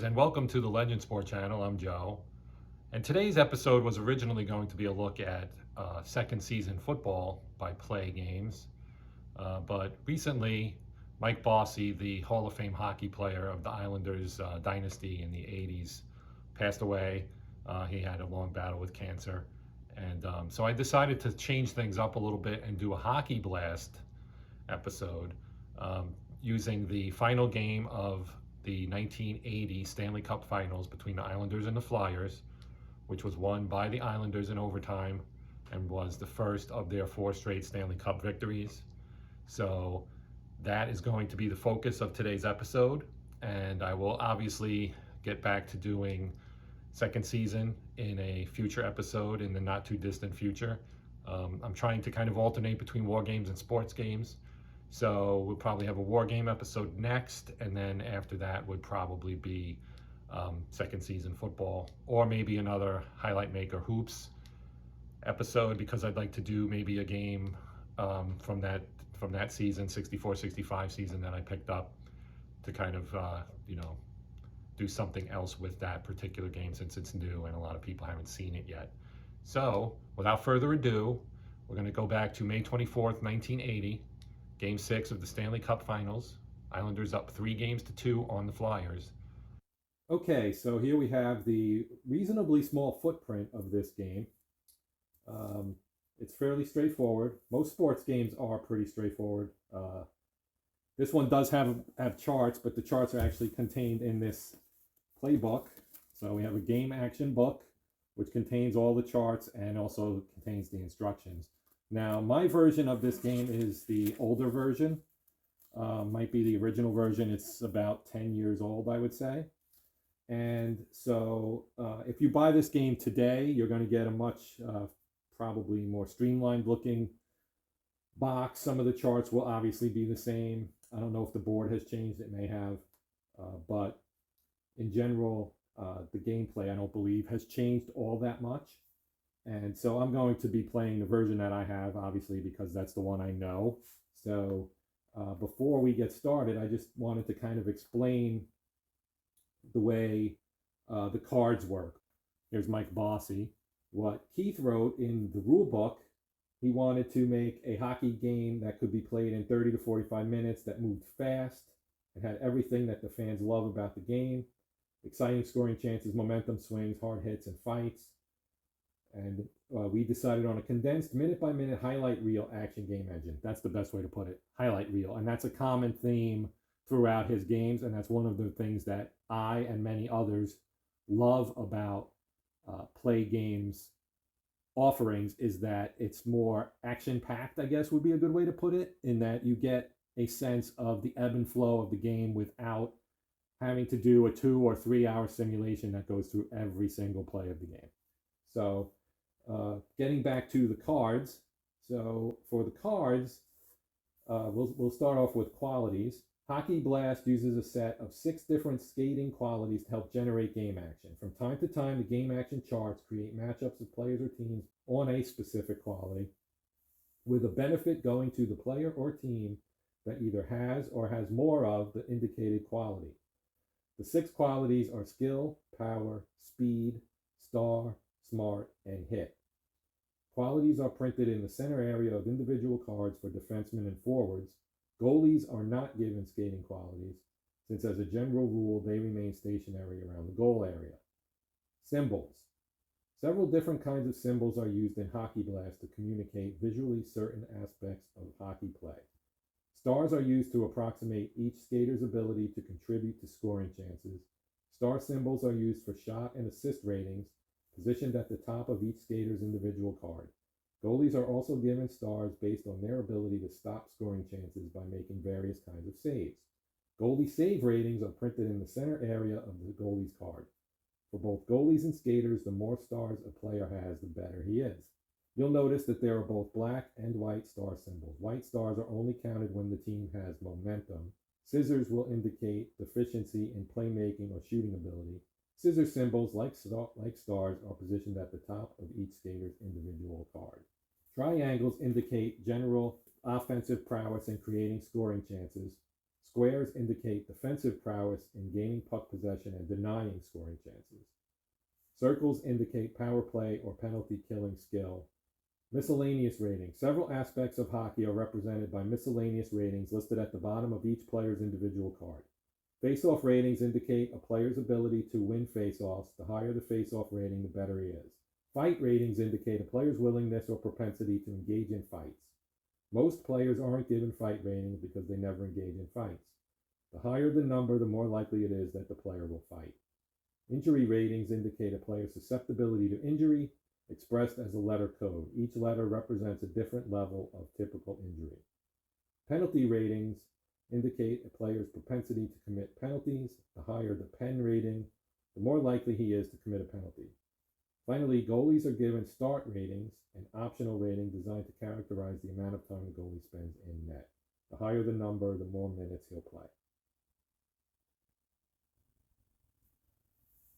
and welcome to the Legendsport channel. I'm Joe, and today's episode was originally going to be a look at second season football by PLAAY Games, but recently Mike Bossy, the Hall of Fame hockey player of the Islanders dynasty in the 80s, passed away. He had a long battle with cancer, and so I decided to change things up a little bit and do a Hockey Blast episode using the final game of the 1980 Stanley Cup Finals between the Islanders and the Flyers, which was won by the Islanders in overtime and was the first of their 4 straight Stanley Cup victories. So that is going to be the focus of today's episode, and I will obviously get back to doing second season in a future episode in the not too distant future. I'm trying to kind of alternate between war games and sports games. So we'll probably have a war game episode next, and then after that would probably be second season football, or maybe another highlight maker hoops episode, because I'd like to do maybe a game from that season, 64-65 season that I picked up, to kind of do something else with that particular game, since it's new and a lot of people haven't seen it yet. So without further ado, we're going to go back to May 24th, 1980. Game 6 of the Stanley Cup Finals. Islanders up 3-2 on the Flyers. Okay, so here we have the reasonably small footprint of this game. It's fairly straightforward. Most sports games are pretty straightforward. This one does have charts, but the charts are actually contained in this playbook. So we have a game action book, which contains all the charts and also contains the instructions. Now, my version of this game is the older version. Might be the original version. It's about 10 years old, I would say. And so if you buy this game today, you're going to get a much probably more streamlined looking box. Some of the charts will obviously be the same. I don't know if the board has changed. It may have. But in general, the gameplay, I don't believe, has changed all that much. And so I'm going to be playing the version that I have, obviously, because that's the one I know. So before we get started, I just wanted to kind of explain the way the cards work. Here's Mike Bossy. What Keith wrote in the rule book, he wanted to make a hockey game that could be played in 30 to 45 minutes, that moved fast, and had everything that the fans love about the game. Exciting scoring chances, momentum swings, hard hits, and fights. And we decided on a condensed minute-by-minute highlight reel action game engine. That's the best way to put it, highlight reel. And that's a common theme throughout his games, and that's one of the things that I and many others love about PLAAY Games offerings, is that it's more action-packed, I guess would be a good way to put it, in that you get a sense of the ebb and flow of the game without having to do a 2 or 3 hour simulation that goes through every single play of the game. So getting back to the cards. So for the cards, we'll start off with qualities. Hockey Blast uses a set of 6 different skating qualities to help generate game action. From time to time, the game action charts create matchups of players or teams on a specific quality, with a benefit going to the player or team that either has or has more of the indicated quality. The 6 qualities are skill, power, speed, star, smart, and hit. Qualities are printed in the center area of individual cards for defensemen and forwards. Goalies are not given skating qualities, since as a general rule, they remain stationary around the goal area. Symbols. Several different kinds of symbols are used in Hockey Blast to communicate visually certain aspects of hockey play. Stars are used to approximate each skater's ability to contribute to scoring chances. Star symbols are used for shot and assist ratings, positioned at the top of each skater's individual card. Goalies are also given stars based on their ability to stop scoring chances by making various kinds of saves. Goalie save ratings are printed in the center area of the goalie's card. For both goalies and skaters, the more stars a player has, the better he is. You'll notice that there are both black and white star symbols. White stars are only counted when the team has momentum. Scissors will indicate deficiency in playmaking or shooting ability. Scissor symbols, like stars, are positioned at the top of each skater's individual card. Triangles indicate general offensive prowess in creating scoring chances. Squares indicate defensive prowess in gaining puck possession and denying scoring chances. Circles indicate power play or penalty killing skill. Miscellaneous ratings. Several aspects of hockey are represented by miscellaneous ratings listed at the bottom of each player's individual card. Face-off ratings indicate a player's ability to win face-offs. The higher the face-off rating, the better he is. Fight ratings indicate a player's willingness or propensity to engage in fights. Most players aren't given fight ratings because they never engage in fights. The higher the number, the more likely it is that the player will fight. Injury ratings indicate a player's susceptibility to injury, expressed as a letter code. Each letter represents a different level of typical injury. Penalty ratings indicate a player's propensity to commit penalties. The higher the pen rating, the more likely he is to commit a penalty. Finally, goalies are given start ratings, an optional rating designed to characterize the amount of time the goalie spends in net. The higher the number, the more minutes he'll play.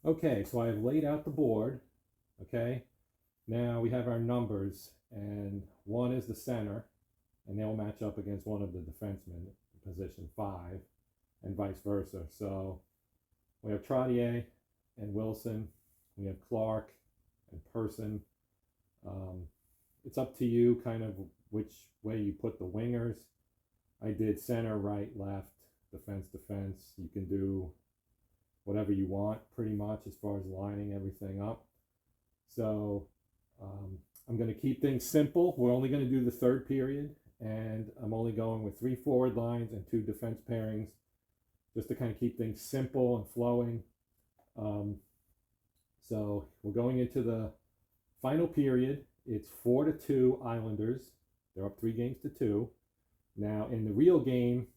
Okay, so I have laid out the board. Okay, now we have our numbers, and 1 is the center, and they'll match up against one of the defensemen, position 5, and vice versa. So we have Trottier and Wilson, we have Clark and Person. It's up to you kind of which way you put the wingers. I did center, right, left, defense. You can do whatever you want pretty much as far as lining everything up. So I'm going to keep things simple. We're only going to do the third period, and I'm only going with 3 forward lines and 2 defense pairings just to kind of keep things simple and flowing. So we're going into the final period. It's 4-2 Islanders. They're up 3-2. Now in the real game,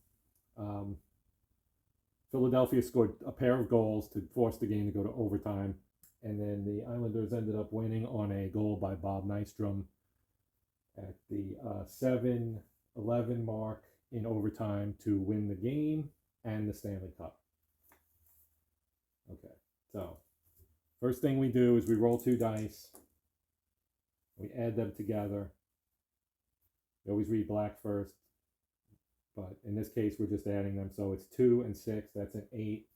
Philadelphia scored a pair of goals to force the game to go to overtime. And then the Islanders ended up winning on a goal by Bob Nystrom at the 7-11 mark in overtime to win the game and the Stanley Cup. Okay, so first thing we do is we roll 2 dice. We add them together. We always read black first, but in this case we're just adding them. So it's 2 and 6, that's an 8.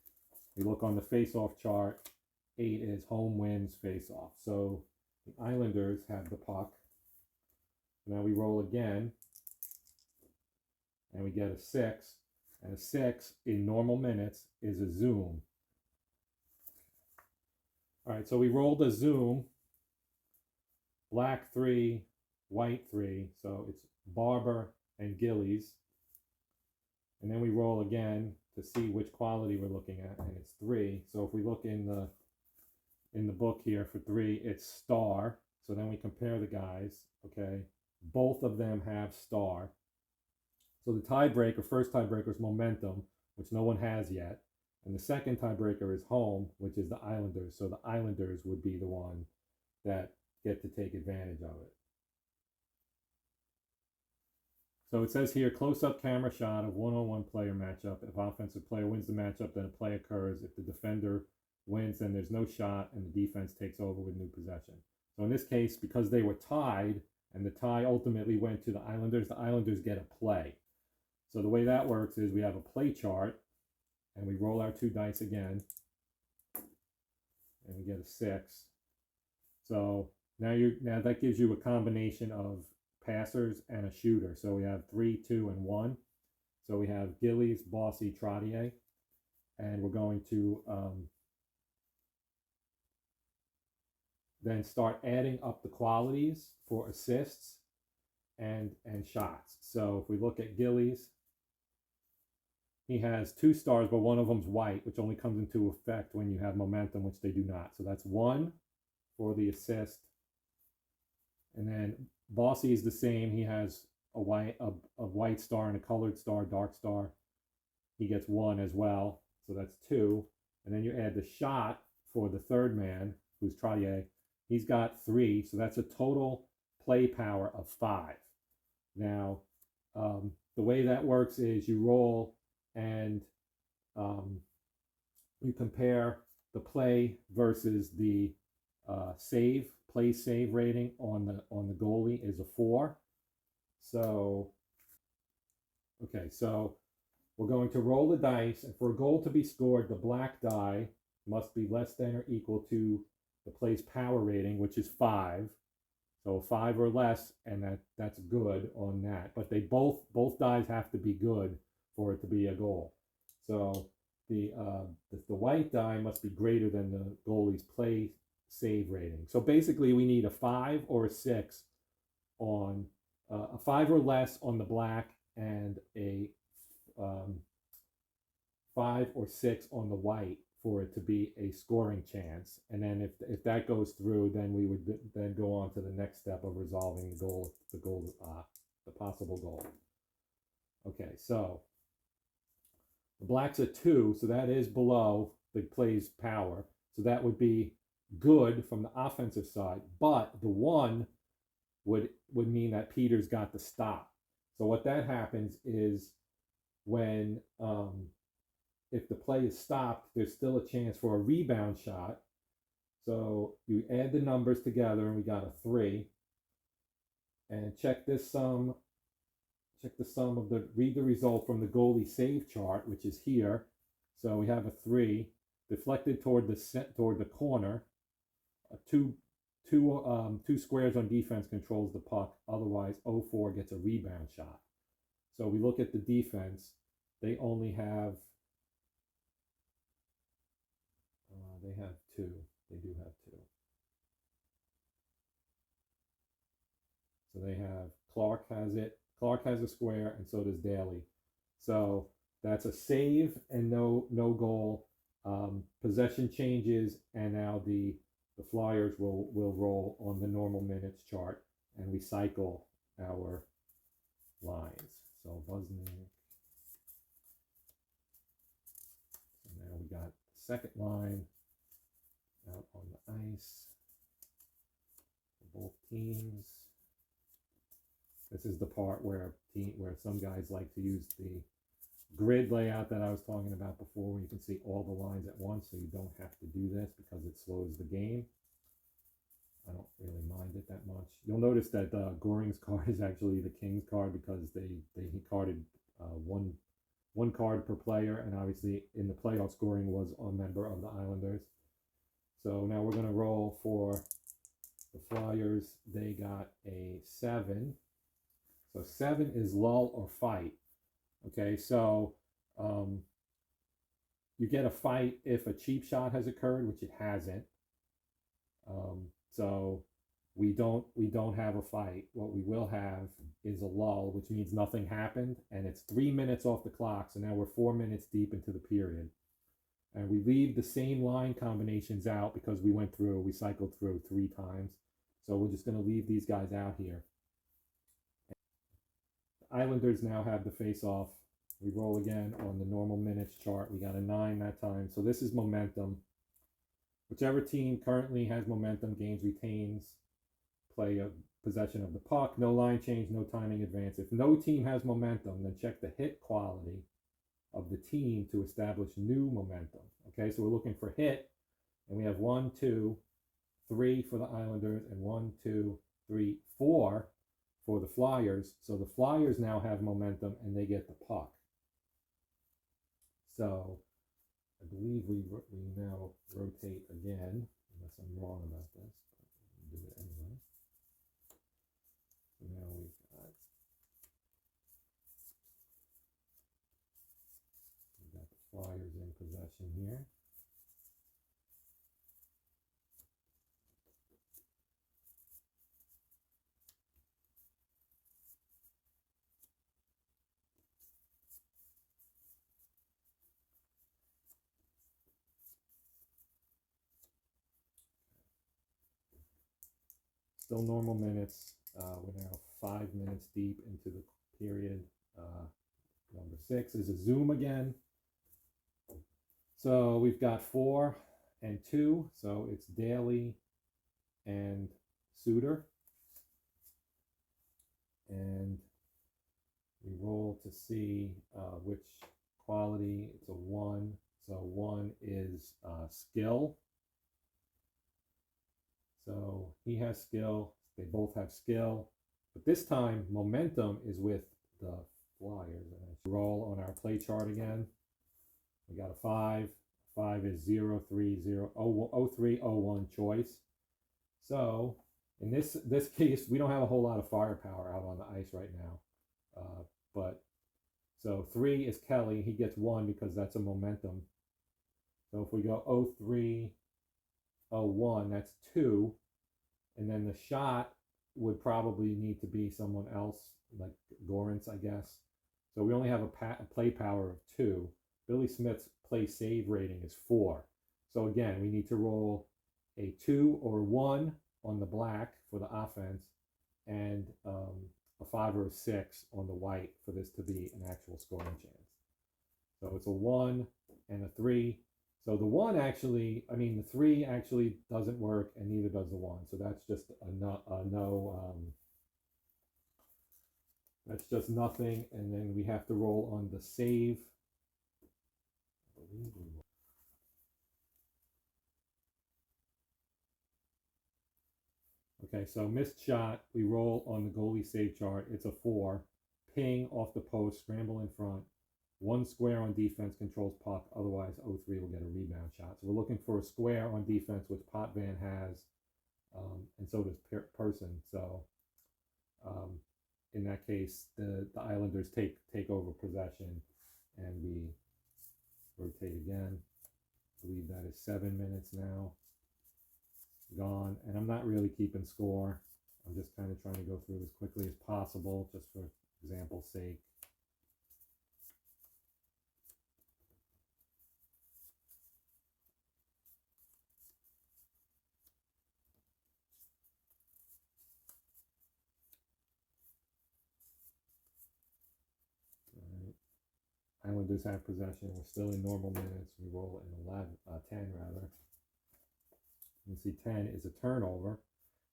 We look on the face-off chart. 8 is home wins face-off. So the Islanders have the puck. Now we roll again, and we get a 6. And a 6 in normal minutes is a zoom. All right, so we rolled a zoom. Black 3, white 3. So it's Barber and Gillies. And then we roll again to see which quality we're looking at, and it's 3. So if we look in the book here for 3, it's star. So then we compare the guys, okay? Both of them have star. So the tiebreaker, first tiebreaker is momentum, which no one has yet. And the second tiebreaker is home, which is the Islanders. So the Islanders would be the one that get to take advantage of it. So it says here, close-up camera shot of one-on-one player matchup. If offensive player wins the matchup, then a play occurs. If the defender wins, then there's no shot, and the defense takes over with new possession. So in this case, because they were tied, and the tie ultimately went to the Islanders get a play. So the way that works is we have a play chart, and we roll our 2 dice again, and we get a 6. So now that gives you a combination of passers and a shooter. So we have 3, 2, and 1. So we have Gillies, Bossy, Trottier, and we're going to then start adding up the qualities for assists and shots. So if we look at Gillies, he has 2 stars, but one of them's white, which only comes into effect when you have momentum, which they do not. So that's 1 for the assist. And then Bossy is the same. He has a white star and a colored star, dark star. He gets 1 as well. So that's 2. And then you add the shot for the third man, who's Trottier. He's got 3. So that's a total play power of 5. Now, the way that works is you roll and you compare the play versus the play save rating on the goalie is a 4. So okay, so We're going to roll the dice, and for a goal to be scored, the black die must be less than or equal to the play's power rating, which is 5. So 5 or less, and that's good on that. But they both dies have to be good for it to be a goal. So the white die must be greater than the goalie's play save rating. So basically, we need a 5 or a 6 on a 5 or less on the black, and a 5 or 6 on the white for it to be a scoring chance. And then if that goes through, then we would then go on to the next step of resolving the possible goal. Okay, so the black's a 2, so that is below the play's power. So that would be good from the offensive side, but the 1 would mean that Peter's got the stop. So what that happens is when if the play is stopped, there's still a chance for a rebound shot. So you add the numbers together, and we got a 3. And check this sum. Check the sum of read the result from the goalie save chart, which is here. So we have a 3 deflected toward the corner. Two squares on defense controls the puck. Otherwise, 0-4 gets a rebound shot. So we look at the defense. They only have. They have 2. They do have 2. So they have Clark has it. Clark has a square, and so does Daly. So that's a save and no goal. Possession changes, and now the Flyers will roll on the normal minutes chart, and we cycle our lines. So Vuznik. So now we got the second line out on the ice for both teams. This is the part where some guys like to use the grid layout that I was talking about before, where you can see all the lines at once, so you don't have to do this because it slows the game. I don't really mind it that much. You'll notice that Goring's card is actually the King's card because he carded one card per player, and obviously in the playoffs, Goring was a member of the Islanders. So now we're going to roll for the Flyers. They got a 7. So 7 is lull or fight. Okay, so you get a fight if a cheap shot has occurred, which it hasn't. So we don't have a fight. What we will have is a lull, which means nothing happened, and it's 3 minutes off the clock. So now we're 4 minutes deep into the period. And we leave the same line combinations out because we cycled through 3 times. So we're just going to leave these guys out here. The Islanders now have the face-off. We roll again on the normal minutes chart. We got a 9 that time. So this is momentum. Whichever team currently has momentum gains retains play of possession of the puck. No line change, no timing advance. If no team has momentum, then check the hit quality of the team to establish new momentum. Okay, so we're looking for hit, and we have 1, 2, 3 for the Islanders, and 1, 2, 3, 4 for the Flyers. So the Flyers now have momentum, and they get the puck. So I believe we now rotate again, unless I'm wrong about this, but we'll do it anyway. So now we've got the Flyers in possession here. Still normal minutes. We're now 5 minutes deep into the period. Number 6 is a zoom again. So we've got 4 and 2. So it's Daly and Suter. And we roll to see which quality. It's a 1. So 1 is skill. So he has skill. They both have skill. But this time, momentum is with the Flyers. And roll on our play chart again. We got a 5. 5 is 0, 3, 0, 0, 3, 0, 1 choice. So in this case, we don't have a whole lot of firepower out on the ice right now. But so 3 is Kelly. He gets 1 because that's a momentum. So if we go 0, 3, 0, 1, that's 2. And then the shot would probably need to be someone else, like Gorance, I guess. So we only have a play power of 2. Billy Smith's play save rating is 4. So again, we need to roll a 2 or 1 on the black for the offense, and a 5 or a 6 on the white for this to be an actual scoring chance. So it's a 1 and a 3. So the 1 actually, I mean, the 3 actually doesn't work, and neither does the 1. So that's just that's just nothing. And then we have to roll on the save. Okay, so missed shot, we roll on the goalie save chart. It's a 4. Ping off the post, scramble in front. 1 square on defense controls puck, otherwise 0-3 will get a rebound shot. So we're looking for a square on defense, which Potvin has, and so does Person. So in that case, the Islanders take over possession, and we rotate again. I believe that is 7 minutes now. Gone, and I'm not really keeping score. I'm just kind of trying to go through as quickly as possible, just for example's sake. All right. Islanders have possession. We're still in normal minutes. We roll in 10 rather. You see 10 is a turnover.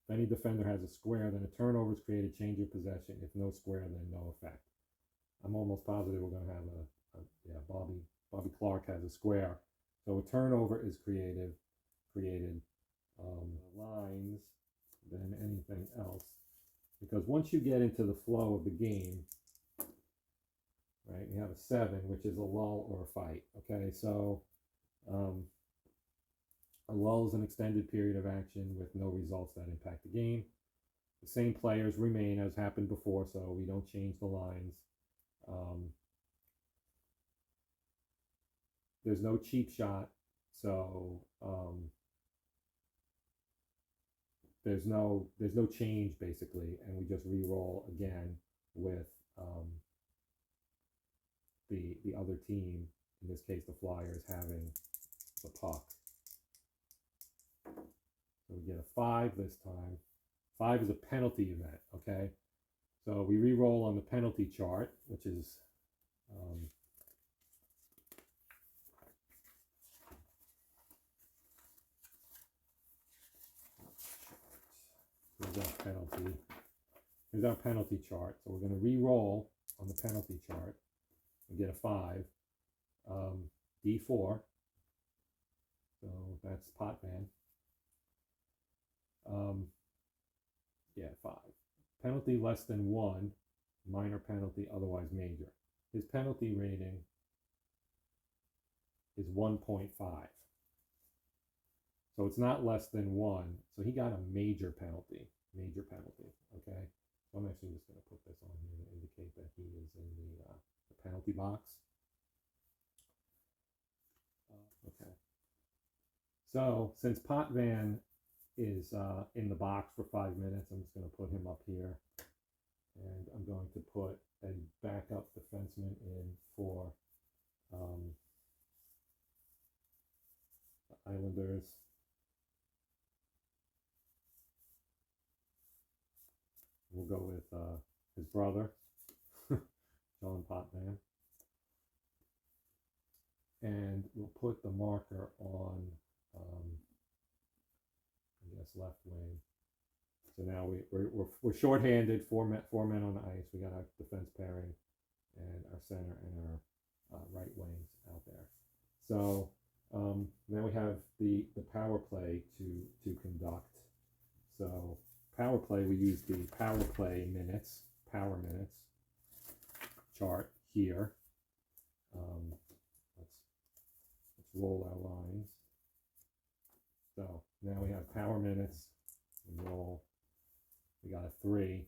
If any defender has a square, then a turnover is created, change of possession. If no square, then no effect. I'm almost positive we're going to have Bobby Clark has a square. So a turnover is created lines than anything else. Because once you get into the flow of the game, right, you have a 7, which is a lull or a fight. Okay, so a lull is an extended period of action with no results that impact the game. The same players remain as happened before, so we don't change the lines. There's no cheap shot, so there's no change basically, and we just re-roll again with the other team, in this case the Flyers, having the puck. So we get a 5 this time. 5 is a penalty event, okay? So we re-roll on the penalty chart, which is here's our penalty chart. So we're going to re-roll on the penalty chart and get a 5. D4. So that's Potvin. Yeah, 5. Penalty less than 1, minor penalty, otherwise major. His penalty rating is 1.5. So it's not less than 1. So he got a major penalty. Okay. So I'm actually just going to put this on here to indicate that he is in the penalty box. Okay. So since Potvin is in the box for 5 minutes, I'm just going to put him up here, and I'm going to put a backup defenseman in for the Islanders. We'll go with his brother, John Potvin, and we'll put the marker on I guess left wing. So now we're shorthanded, four men on the ice. We got our defense pairing and our center and our right wings out there. So now we have the power play to conduct. So power play, we use the power play minutes, power minutes chart here. Um, let's roll our lines. So now we have power minutes. We roll. We got a 3.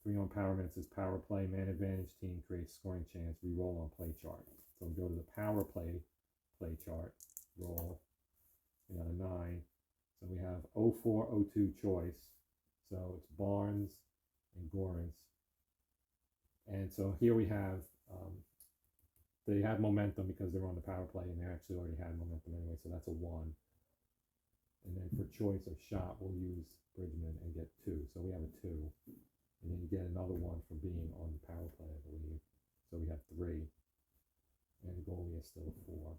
3 on power minutes is power play. Man advantage team creates scoring chance. We roll on play chart. So we go to the power play chart. Roll. We got a 9. So we have 04, 02 choice. So it's Barnes and Gorans. And so here we have, they have momentum because they're on the power play, and they actually already had momentum anyway, so that's a 1. And then for choice of shot, we'll use Bridgman and get 2. So we have a 2. And then you get another 1 for being on the power play, I believe. So we have 3. And the goalie is still a 4.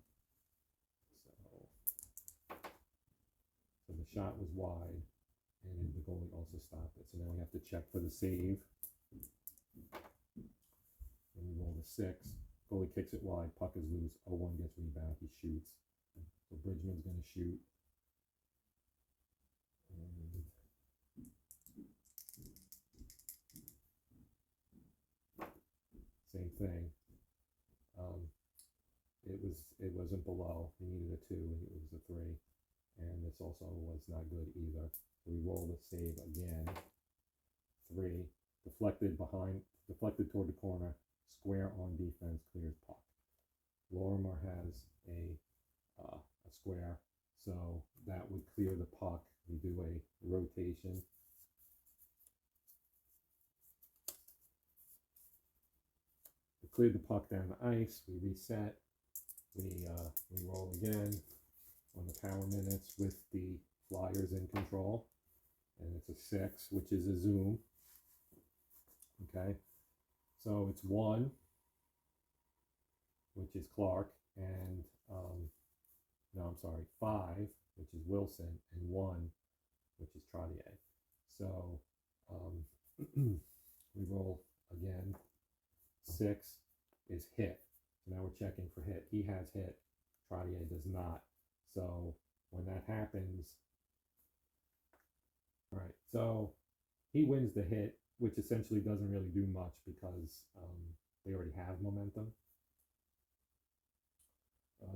So the shot was wide, and then the goalie also stopped it. So now we have to check for the save. And we roll the 6. Goalie kicks it wide, puck is loose, 0-1 gets rebound, he shoots. So Bridgman's going to shoot. And same thing. It wasn't below. He needed a 2, and it was a 3. And this also was not good either. We roll the save again. 3. Deflected toward the corner. Square on defense, clears puck. Lorimer has a square, so that would clear the puck. We do a rotation. We cleared the puck down the ice. We reset. We roll again on the power minutes with the Flyers in control, and it's a 6, which is a zoom. Okay, so it's 1, which is Clark, and no, I'm sorry, 5, which is Wilson, and 1, which is Trottier. So we roll again. 6 is hit. So now we're checking for hit. He has hit. Trottier does not. So when that happens, all right, so he wins the hit, which essentially doesn't really do much because they already have momentum.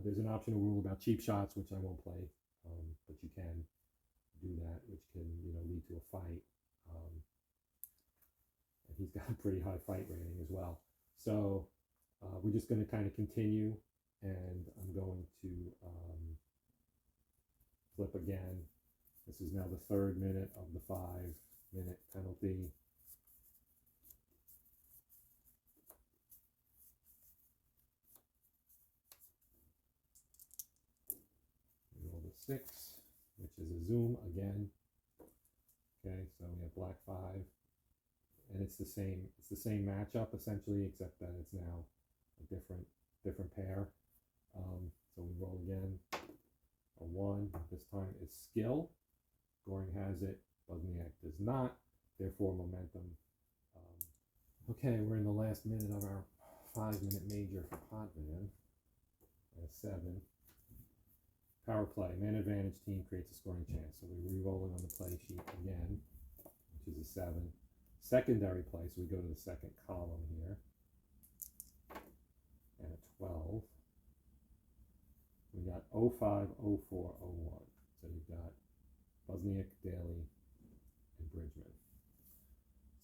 There's an optional rule about cheap shots, which I won't play, but you can do that, which can lead to a fight. And he's got a pretty high fight rating as well. So we're just going to kind of continue, and I'm going to flip again. This is now the 3rd minute of the 5-minute penalty. We roll the 6, which is a zoom again. Okay, so we have black 5, and it's the same matchup essentially, except that it's now a different pair. So we roll again. A 1. This time is skill. Goring has it. Bosniak does not. Therefore, momentum. Okay, we're in the last minute of our 5-minute major for Podman. 7. Power play. Man advantage team creates a scoring chance. So we re-roll it on the play sheet again, which is a 7. Secondary play. So we go to the second column here. And a 12. We got 05, 04, 01. So you've got Bosniak, Daly, and Bridgman.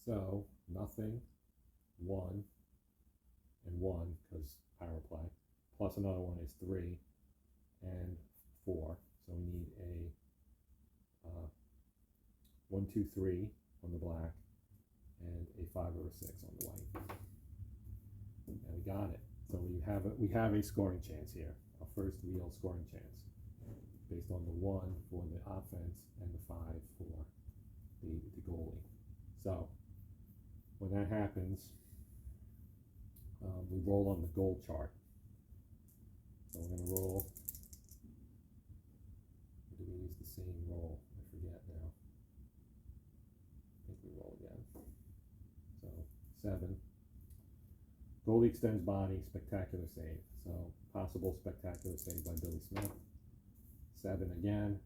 So nothing, 1, and 1, because power play, plus another 1 is 3, and 4. So we need a 1, 2, 3 on the black, and a 5 or a 6 on the white. And we got it. So we have a scoring chance here. Our first real scoring chance, based on the 1 for the offense and the 5 for the goalie. So when that happens, we roll on the goal chart. So we're going to roll. Or do we use the same roll? I forget now. I think we roll again. So 7. Goalie extends body, spectacular save. So possible spectacular save by Billy Smith. 7 again.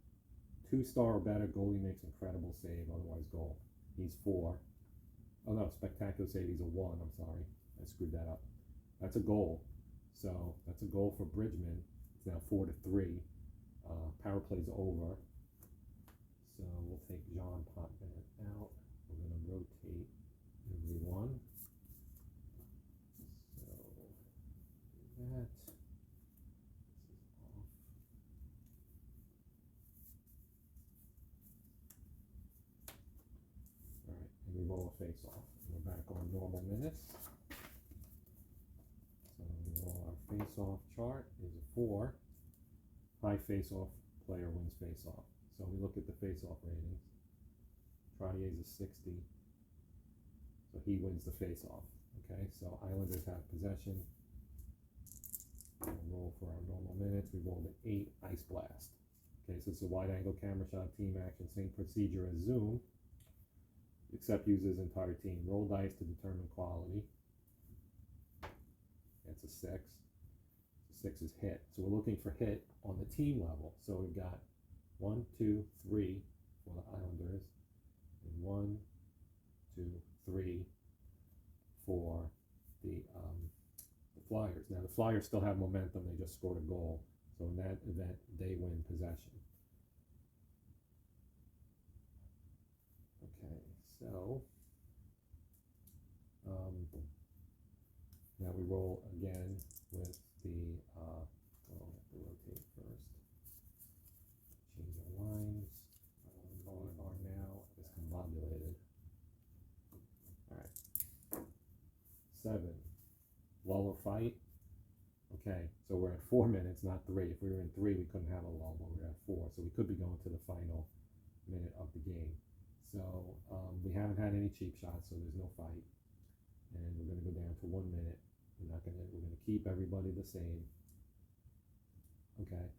2-star or better, goalie makes incredible save, otherwise goal. He's 4. Oh no, spectacular save, he's a 1, I'm sorry. I screwed that up. That's a goal. So that's a goal for Bridgman. It's now 4-3. Power play's over. So we'll take John Potman out. We're going to rotate everyone. So do that. This is off. All right, and we roll a face off. We're back on normal minutes. So we roll our face off chart is a 4. High face off player wins face off. So we look at the face off ratings. Trottier's a 60. So he wins the face off. Okay, so Islanders have possession. We'll roll for our normal minutes. We rolled an 8 ice blast. Okay, so it's a wide angle camera shot, team action, same procedure as Zoom, except uses entire team. Roll dice to determine quality. That's a 6. 6 is hit. So we're looking for hit on the team level. So we've got 1, 2, 3 for the Islanders, and 1, 2, 3 for the Flyers. Now the Flyers still have momentum. They just scored a goal. So in that event, they win possession. Okay, so now we roll again with the, well, I have to rotate first. Change our lines. Are now discombobulated. All right. 7. Lull or fight. Okay, so we're at 4 minutes, not 3. If we were in 3, we couldn't have a lull, but we're at 4. So we could be going to the final minute of the game. So we haven't had any cheap shots, so there's no fight. And we're going to go down to 1 minute. We're going to keep everybody the same. Okay.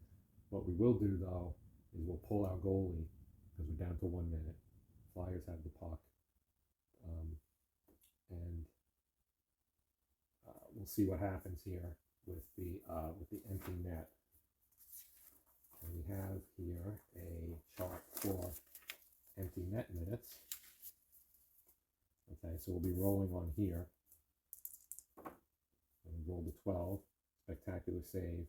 What we will do though is we'll pull our goalie because we're down to 1 minute. Flyers have the puck, and we'll see what happens here with the empty net. And we have here a chart for empty net minutes. Okay, so we'll be rolling on here. And we roll the 12, spectacular save.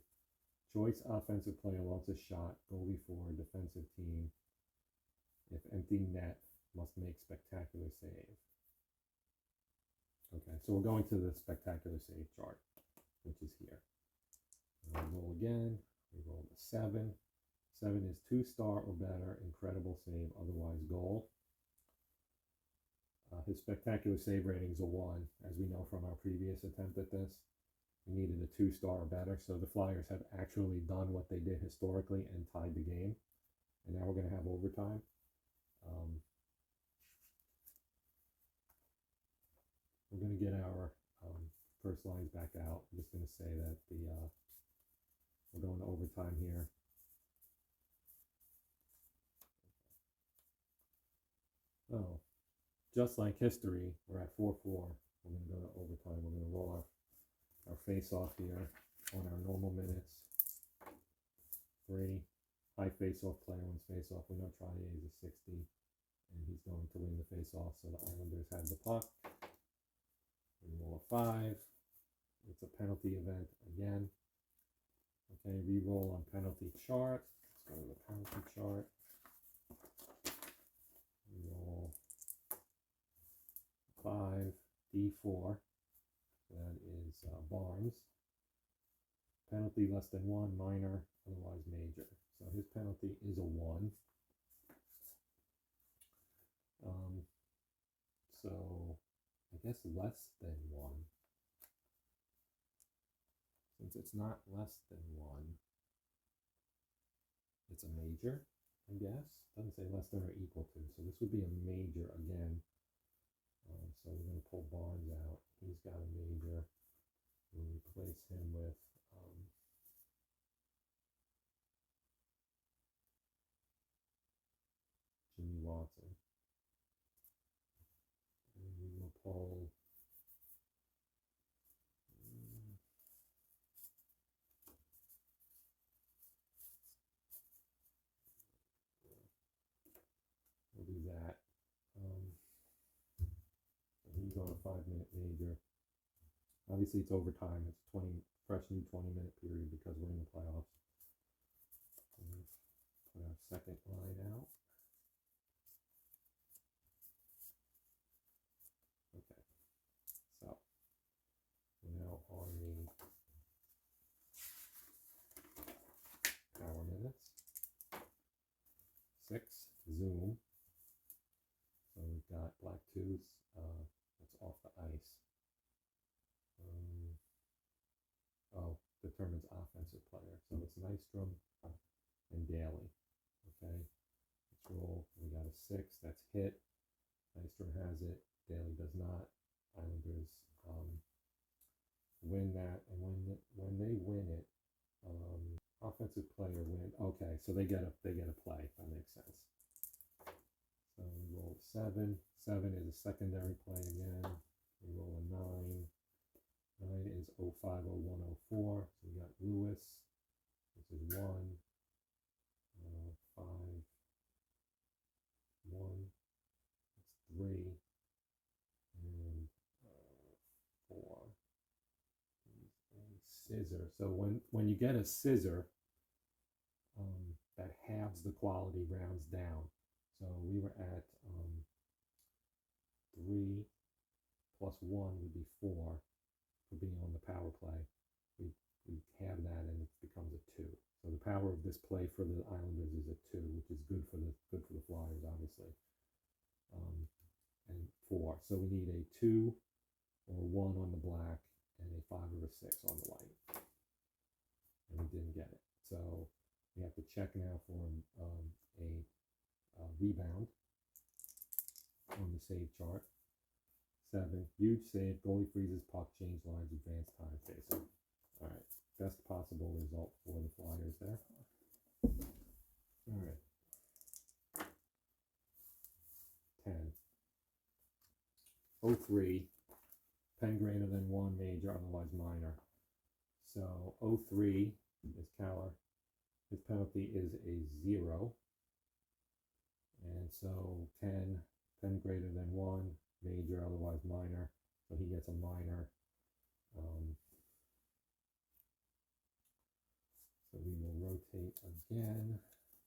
Choice offensive player lost a shot, goalie for defensive team. If empty net, must make spectacular save. Okay, so we're going to the spectacular save chart, which is here. And we roll again. We roll the 7. 7 is 2-star or better, incredible save, otherwise goal. His spectacular save rating is a 1, as we know from our previous attempt at this. We needed a 2-star or better, so the Flyers have actually done what they did historically and tied the game. And now we're going to have overtime. We're going to get our first lines back out. I'm just going to say that we're going to overtime here. Oh, just like history, we're at 4-4. We're going to go to overtime. We're going to roll our face-off here on our normal minutes. 3, high face-off player wins face-off. We know Trotter is a 60, and he's going to win the face-off, so the Islanders have the puck. We roll a 5. It's a penalty event again. Okay, re-roll on penalty chart. Let's go to the penalty chart. Roll 5, D4. That is Barnes. Penalty less than 1, minor, otherwise major. So his penalty is a 1. So I guess less than 1. Since it's not less than 1, it's a major, I guess. Doesn't say less than or equal to, so this would be a major again. So we're going to pull Barnes out. He's got a major. We'll replace him with Jimmy Watson. And we will pull we'll do that. So he's on a 5-minute major. Obviously, it's overtime. It's fresh new 20-minute period because we're in the playoffs. Let's put our second line out. Okay, so we're now on the power minutes. 6 zoom. So we've got black twos. That's off the ice. Determines offensive player. So it's Nystrom and Daly. Okay, let's roll. We got a 6. That's hit. Nystrom has it. Daly does not. Islanders win that, and when they win it, offensive player win. Okay, so they get a play. That makes sense. So we roll 7. 7 is a secondary play again. We roll a 9. 9 is 050104. So we got Lewis. This is 1. 5. 1. That's 3. And 4. And scissor. So when you get a scissor, that halves the quality, rounds down. So we were at 3 plus 1 would be 4 for being on the power play. We have that and it becomes a 2. So the power of this play for the Islanders is a 2, which is good for the Flyers, obviously. And 4. So we need a 2 or 1 on the black and a 5 or a 6 on the white. And we didn't get it. So we have to check now for a rebound on the save chart. 7, huge save, goalie freezes, puck, change lines, advanced time, face-off. All right, best possible result for the Flyers there. All right. 10. 03, pen greater than 1, major, otherwise minor. So 03 is Caller. His penalty is a 0. And so 10, pen greater than 1, major, otherwise minor. So he gets a minor. So we will rotate again.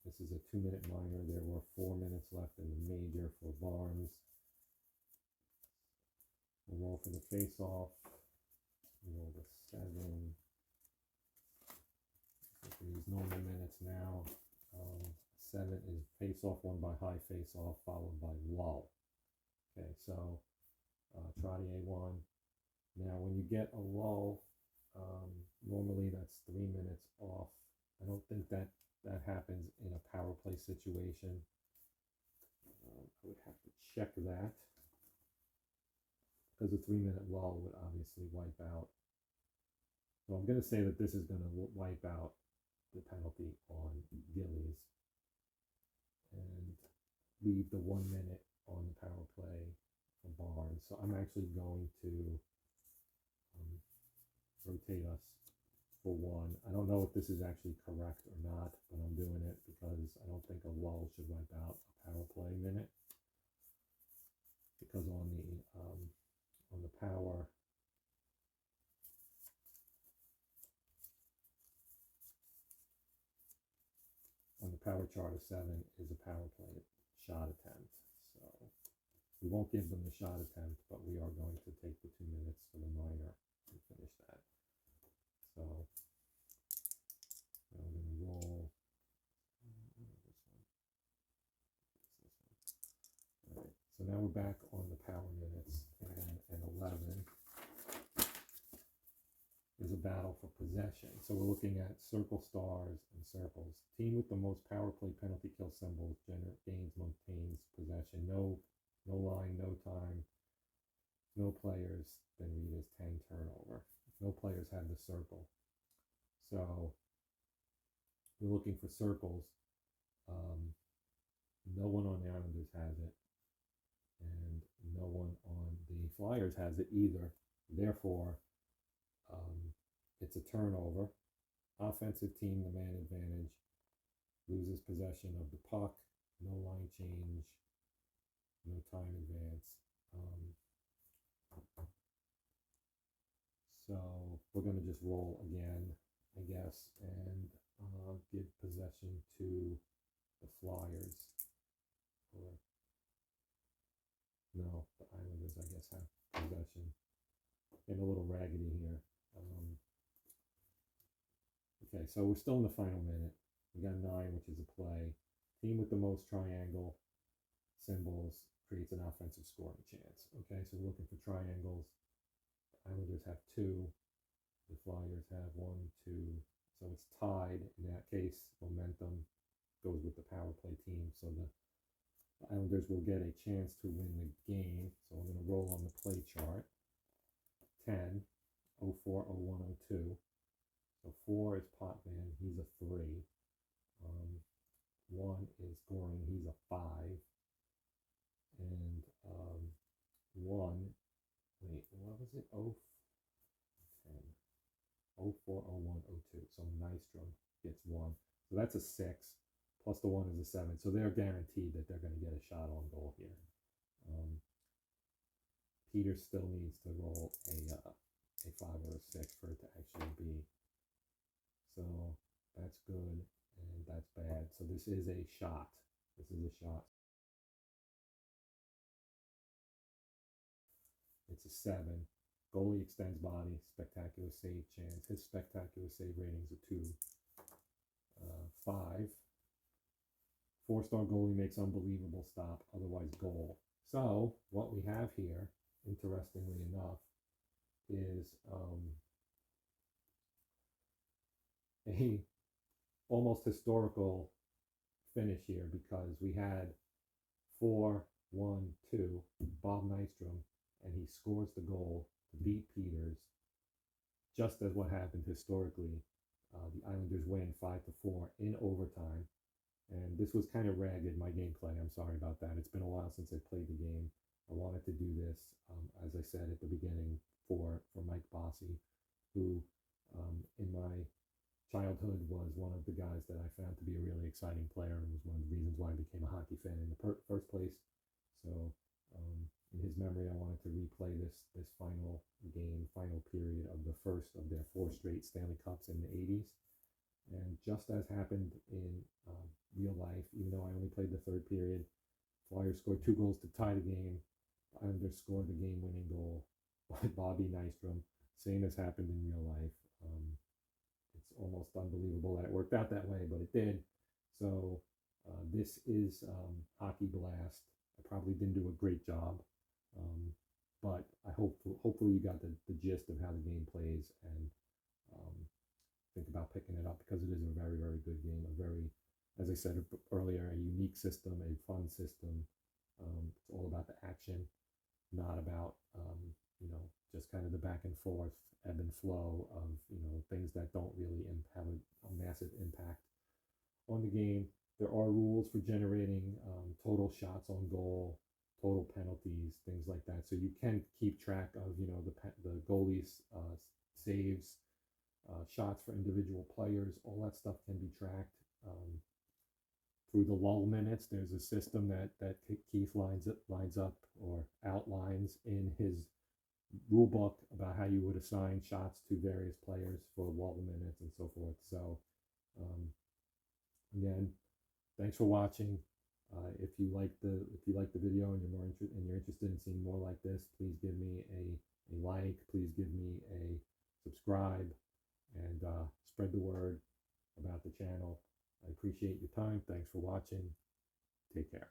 This is a 2-minute minor. There were 4 minutes left in the major for Barnes. We'll roll for the face-off. Roll the 7. For these normal minutes now. 7 is face-off, won by high face-off, followed by lull. Okay, so Trottier won. Now, when you get a lull, normally that's 3 minutes off. I don't think that happens in a power play situation. I would have to check that because a 3-minute lull would obviously wipe out. So I'm going to say that this is going to wipe out the penalty on Gillies and leave the 1 minute on the power play for Barnes. So I'm actually going to rotate us for 1. I don't know if this is actually correct or not, but I'm doing it because I don't think a lull should wipe out a power play minute. Because on the power, chart, a 7 is a power play shot attempt. So we won't give them the shot attempt, but we are going to take the 2 minutes for the minor and finish that. So now I'm going to roll. All right, so now we're back on the power minutes, and an 11 is a battle for possession. So we're looking at circle, stars, and circles. Team with the most power play penalty kill symbols gains, maintains possession. No line, no time, no players, then read as 10 turnover. No players have the circle. So we're looking for circles. No one on the Islanders has it, and no one on the Flyers has it either. Therefore, it's a turnover. Offensive team, the man advantage, loses possession of the puck. No line change, no time advance. So we're going to just roll again, I guess, and give possession to the Flyers. Or, no, the Islanders, I guess, have possession. Getting a little raggedy here. Okay, so we're still in the final minute. We got 9, which is a play. Team with the most triangle symbols creates an offensive scoring chance. Okay, so we're looking for triangles. The Islanders have 2. The Flyers have 1, 2. So it's tied. In that case, momentum goes with the power play team. So the Islanders will get a chance to win the game. So I'm going to roll on the play chart. 10, 04, 01, 02. So 4 is Potman. He's a 3. 1 is Goring. He's a 5. And 1, wait, what was it? 10, 04, 01, 02. So Nystrom gets 1. So that's a 6. Plus the 1 is a 7. So they're guaranteed that they're going to get a shot on goal here. Peter still needs to roll a 5 or a 6 for it to actually be. So that's good and that's bad. So this is a shot. This is a shot. It's a 7. Goalie extends body, spectacular save chance. His spectacular save rating is a 2. 5. 4-star goalie makes unbelievable stop, otherwise goal. So what we have here, interestingly enough, is a almost historical finish here, because we had 4-1-2 Bob Nystrom, and he scores the goal to beat Peters, just as what happened historically. The Islanders win 5-4 in overtime. And this was kind of ragged, my gameplay. I'm sorry about that. It's been a while since I played the game. I wanted to do this, as I said at the beginning, for Mike Bossy, who in my childhood was one of the guys that I found to be a really exciting player, and was one of the reasons why I became a hockey fan in the first place. So in his memory, I wanted to replay this final game, final period of the first of their 4 straight Stanley Cups in the 80s. And just as happened in real life, even though I only played the 3rd period, Flyers scored 2 goals to tie the game. The Islanders scored the game-winning goal by Bobby Nystrom. Same as happened in real life. It's almost unbelievable that it worked out that way, but it did. So this is Hockey Blast. I probably didn't do a great job, but I hopefully you got the gist of how the game plays, and think about picking it up, because it is a very, very good game. A very, as I said earlier, a unique system, a fun system. It's all about the action, not about just kind of the back and forth, ebb and flow of things that don't really have a massive impact on the game. There are rules for generating total shots on goal, total penalties, things like that. So you can keep track of the goalie's saves, shots for individual players. All that stuff can be tracked through the lull minutes. There's a system that Keith lines up or outlines in his rule book about how you would assign shots to various players for lull minutes and so forth. So again, thanks for watching. If you like the video and you're interested in seeing more like this, please give me a like. Please give me a subscribe, and spread the word about the channel. I appreciate your time. Thanks for watching. Take care.